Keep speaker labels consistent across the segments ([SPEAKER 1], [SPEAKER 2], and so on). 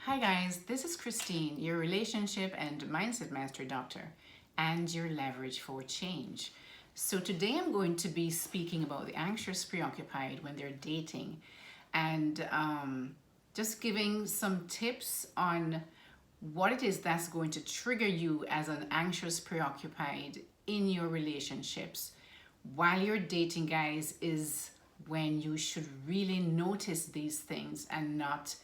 [SPEAKER 1] Hi guys, this is Christine, your relationship and mindset master doctor and your leverage for change. So today I'm going to be speaking about the anxious preoccupied when they're dating and just giving some tips on what it is that's going to trigger you as an anxious preoccupied in your relationships while you're dating, guys, is when you should really notice these things and not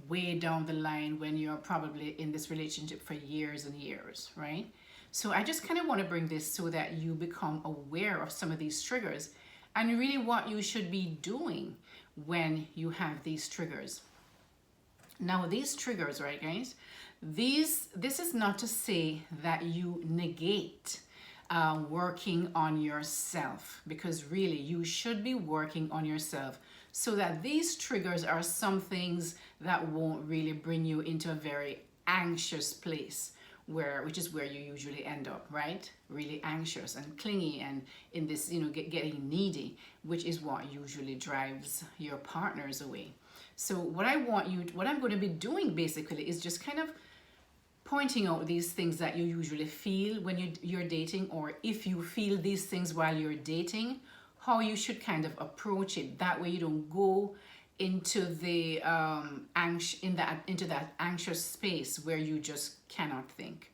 [SPEAKER 1] way down the line when you're probably in this relationship for years and years, right? So I just kind of want to bring this so that you become aware of some of these triggers and really what you should be doing when you have these triggers. Now, these triggers, right, guys, this is not to say that you negate working on yourself, because really you should be working on yourself so that these triggers are some things that won't really bring you into a very anxious place, which is where you usually end up, right? Really anxious and clingy and in this, getting needy, which is what usually drives your partners away. So what I'm going to be doing basically is just kind of pointing out these things that you usually feel when you're dating, or if you feel these things while you're dating, how you should kind of approach it. That way you don't go into the into that anxious space where you just cannot think.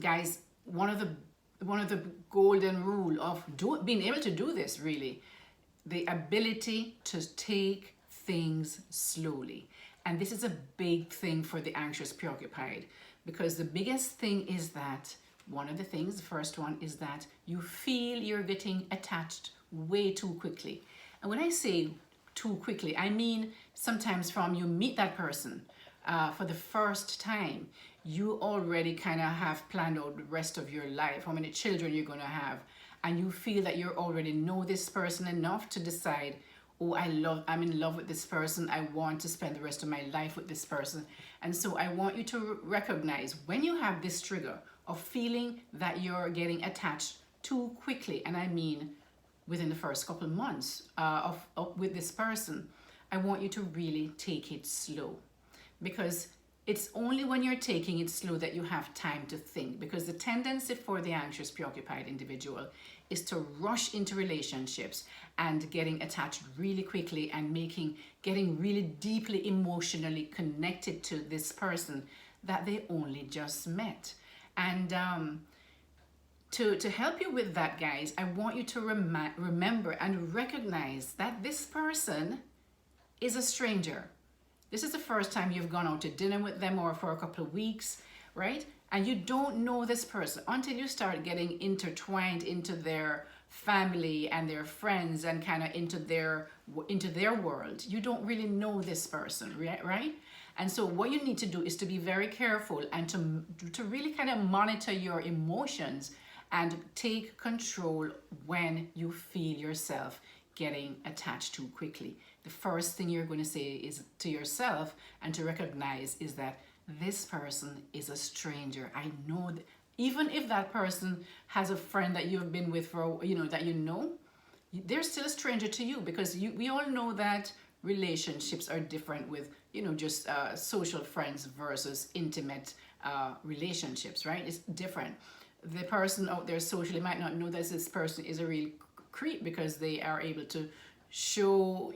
[SPEAKER 1] Guys, one of the golden rule of being able to do this, really, the ability to take things slowly. And this is a big thing for the anxious preoccupied, because the biggest thing is that the first one is that you feel you're getting attached way too quickly. And when I say too quickly, I mean sometimes from you meet that person for the first time, you already kind of have planned out the rest of your life, how many children you're going to have, and you feel that you already know this person enough to decide, oh, I'm in love with this person. I want to spend the rest of my life with this person. And so I want you to recognize when you have this trigger of feeling that you're getting attached too quickly, and I mean within the first couple of months with this person, I want you to really take it slow, because it's only when you're taking it slow that you have time to think. Because the tendency for the anxious preoccupied individual is to rush into relationships and getting attached really quickly and getting really deeply emotionally connected to this person that they only just met. And to help you with that, guys, I want you to remember and recognize that this person is a stranger. This is the first time you've gone out to dinner with them or for a couple of weeks, right? And you don't know this person until you start getting intertwined into their family and their friends and kind of into their world. You don't really know this person, right? And so what you need to do is to be very careful and to really kind of monitor your emotions and take control when you feel yourself getting attached too quickly. The first thing you're going to say is to yourself and to recognize is that this person is a stranger. I know that even if that person has a friend that you've been with for, they're still a stranger to you, because we all know that relationships are different with, just social friends versus intimate relationships, right? It's different. The person out there socially might not know that this person is a real creep because they are able to show,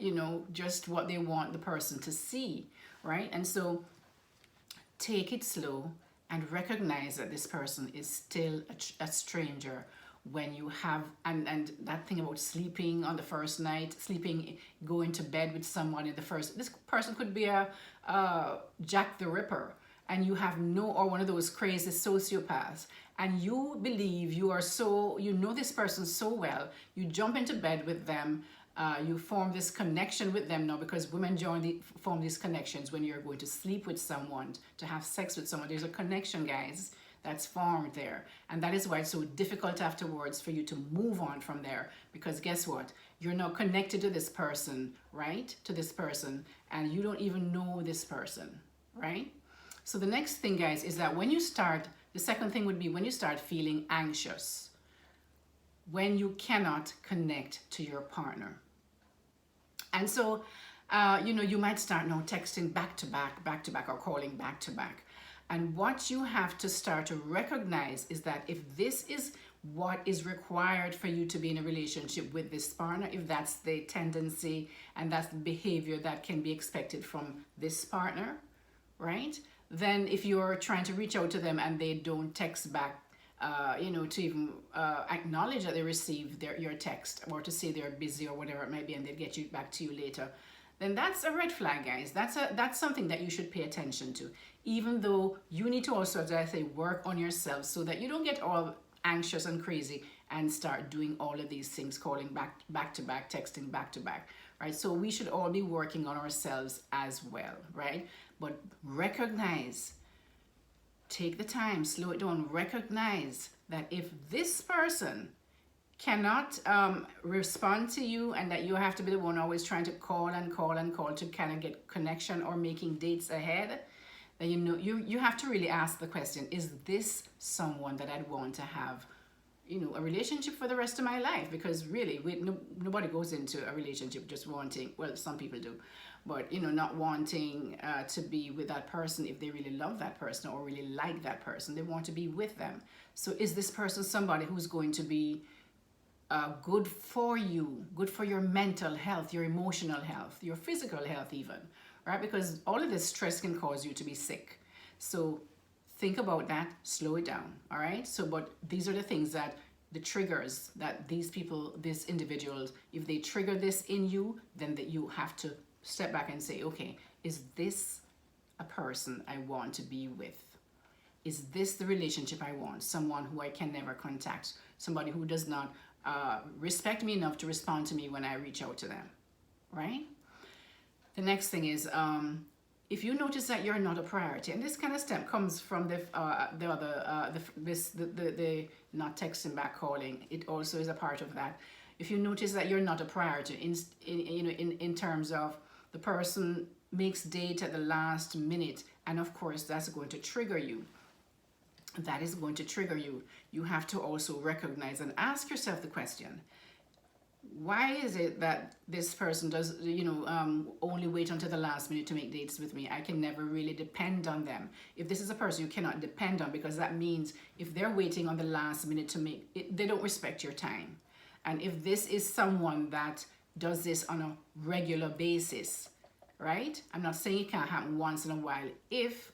[SPEAKER 1] just what they want the person to see, right? And so take it slow and recognize that this person is still a stranger when you have, and that thing about sleeping on the first night, going to bed with someone this person could be a Jack the Ripper, and you have or one of those crazy sociopaths, and you believe you know this person so well, you jump into bed with them, you form this connection with them now, because women form these connections when you're going to sleep with someone, to have sex with someone. There's a connection, guys, that's formed there. And that is why it's so difficult afterwards for you to move on from there, because guess what? You're now connected to this person, right? To this person, and you don't even know this person, right? So the next thing, guys, is that the second thing would be when you start feeling anxious, when you cannot connect to your partner. And so you might start now texting back to back, or calling back to back. And what you have to start to recognize is that if this is what is required for you to be in a relationship with this partner, if that's the tendency and that's the behavior that can be expected from this partner, right? Then if you're trying to reach out to them and they don't text back, to even acknowledge that they received your text, or to say they're busy or whatever it might be, and they'll get you back to you later, then that's a red flag, guys. That's something that you should pay attention to. Even though you need to also, as I say, work on yourself so that you don't get all anxious and crazy and start doing all of these things, calling back to back, texting back to back, right? So we should all be working on ourselves as well, right? But recognize, take the time, slow it down, recognize that if this person cannot respond to you, and that you have to be the one always trying to call and call and call to kind of get connection or making dates ahead, then you have to really ask the question, is this someone that I'd want to have a relationship for the rest of my life? Because really nobody goes into a relationship just wanting, well, some people do, but not wanting to be with that person if they really love that person or really like that person. They want to be with them. So is this person somebody who's going to be good for you, good for your mental health, your emotional health, your physical health even, right? Because all of this stress can cause you to be sick. So think about that, slow it down, all right? So, but these are the things that, the triggers that these individuals, if they trigger this in you, then that you have to step back and say, okay, is this a person I want to be with? Is this the relationship I want? Someone who I can never contact, somebody who does not respect me enough to respond to me when I reach out to them, right? The next thing is, if you notice that you're not a priority, and this kind of step comes from the not texting back, calling, it also is a part of that. If you notice that you're not a priority in terms of the person makes date at the last minute, and of course that's going to trigger you. That is going to trigger you. You have to also recognize and ask yourself the question, why is it that this person does, only wait until the last minute to make dates with me? I can never really depend on them. If this is a person you cannot depend on, because that means if they're waiting on the last minute to make it, they don't respect your time. And if this is someone that does this on a regular basis, right? I'm not saying it can't happen once in a while. If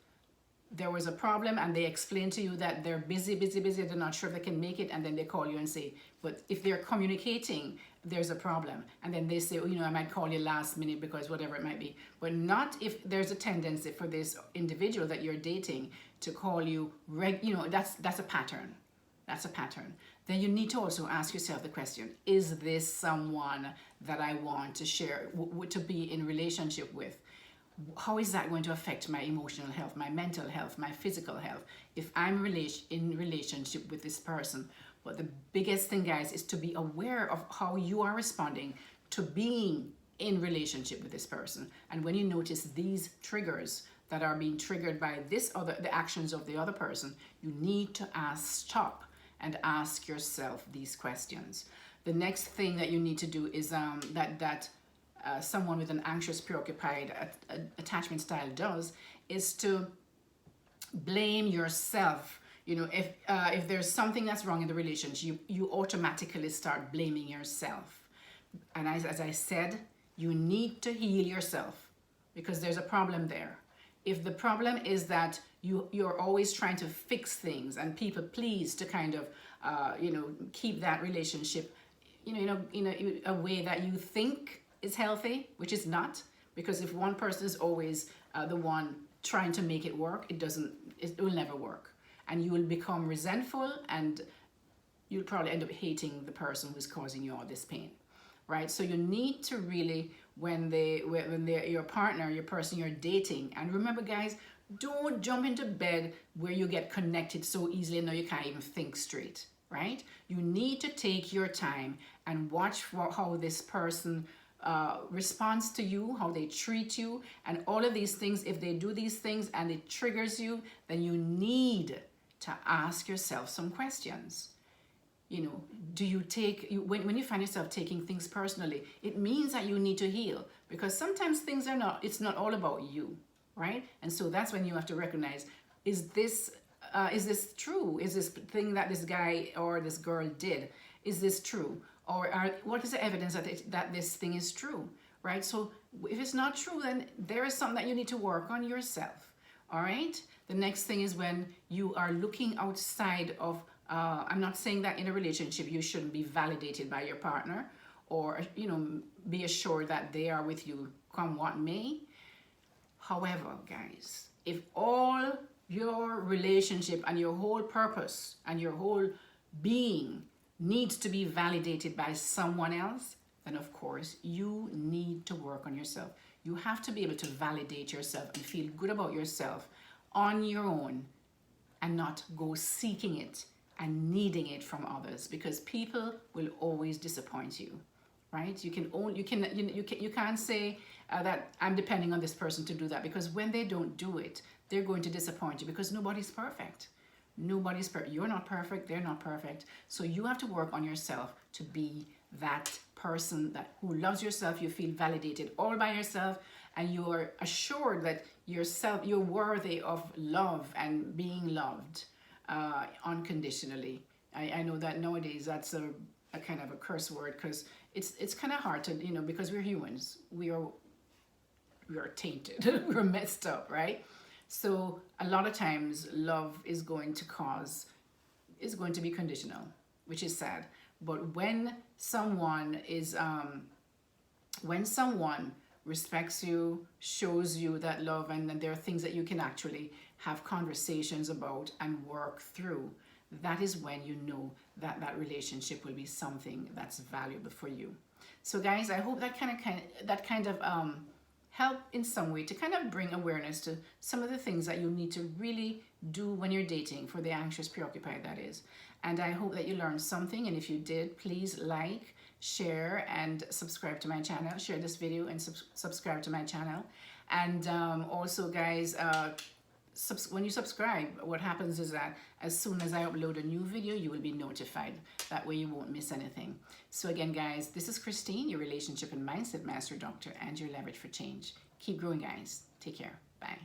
[SPEAKER 1] there was a problem and they explain to you that they're busy, they're not sure if they can make it, and then they call you and say, but if they're communicating, there's a problem, and then they say, I might call you last minute because whatever it might be, but not if there's a tendency for this individual that you're dating to call you, that's a pattern. That's a pattern. Then you need to also ask yourself the question, is this someone that I want to share, to be in relationship with? How is that going to affect my emotional health, my mental health, my physical health, if I'm in relationship with this person? But the biggest thing, guys, is to be aware of how you are responding to being in relationship with this person. And when you notice these triggers that are being triggered by the actions of the other person, you need to stop and ask yourself these questions. The next thing that you need to do is someone with an anxious, preoccupied attachment style does, is to blame yourself. If there's something that's wrong in the relationship, you automatically start blaming yourself. And as I said, you need to heal yourself, because there's a problem there. If the problem is that you're always trying to fix things and people please to kind of keep that relationship in a way that you think is healthy, which is not, because if one person is always the one trying to make it work, it will never work, and you will become resentful, and you'll probably end up hating the person who's causing you all this pain, right? So you need to really, when they're your partner, your person you're dating, and remember, guys, don't jump into bed where you get connected so easily and now you can't even think straight, right? You need to take your time and watch how this person responds to you, how they treat you, and all of these things. If they do these things and it triggers you, then you need to ask yourself some questions. Do you when you find yourself taking things personally, it means that you need to heal, because sometimes things are not, it's not all about you, right? And so that's when you have to recognize, is this true? Is this thing that this guy or this girl did, is this true? Or what is the evidence that this thing is true, right? So if it's not true, then there is something that you need to work on yourself, all right? The next thing is when you are looking outside of, I'm not saying that in a relationship you shouldn't be validated by your partner, or, you know, be assured that they are with you come what may. However, guys, if all your relationship and your whole purpose and your whole being needs to be validated by someone else, then of course you need to work on yourself. You have to be able to validate yourself and feel good about yourself on your own, and not go seeking it and needing it from others, because people will always disappoint you, right? You can't say that I'm depending on this person to do that, because when they don't do it, they're going to disappoint you, because nobody's perfect. Nobody's perfect. You're not perfect. They're not perfect. So you have to work on yourself to be that person who loves yourself. You feel validated all by yourself, and you're assured that you're worthy of love and being loved unconditionally. I know that nowadays that's a kind of a curse word, because it's kind of hard to, you know, because we're humans. We are tainted. We're messed up, right? So a lot of times love is going to be conditional, which is sad. But when someone respects you, shows you that love, and then there are things that you can actually have conversations about and work through, that is when you know that that relationship will be something that's valuable for you. So guys, I hope that kind of help in some way to kind of bring awareness to some of the things that you need to really do when you're dating, for the anxious preoccupied, that is. And I hope that you learned something, and if you did, please like, share, and subscribe to my channel. Share this video and subscribe to my channel. And also guys, when you subscribe, what happens is that as soon as I upload a new video, you will be notified. That way you won't miss anything. So again guys, this is Christine, your relationship and mindset master doctor, and your leverage for change. Keep growing guys. Take care. Bye.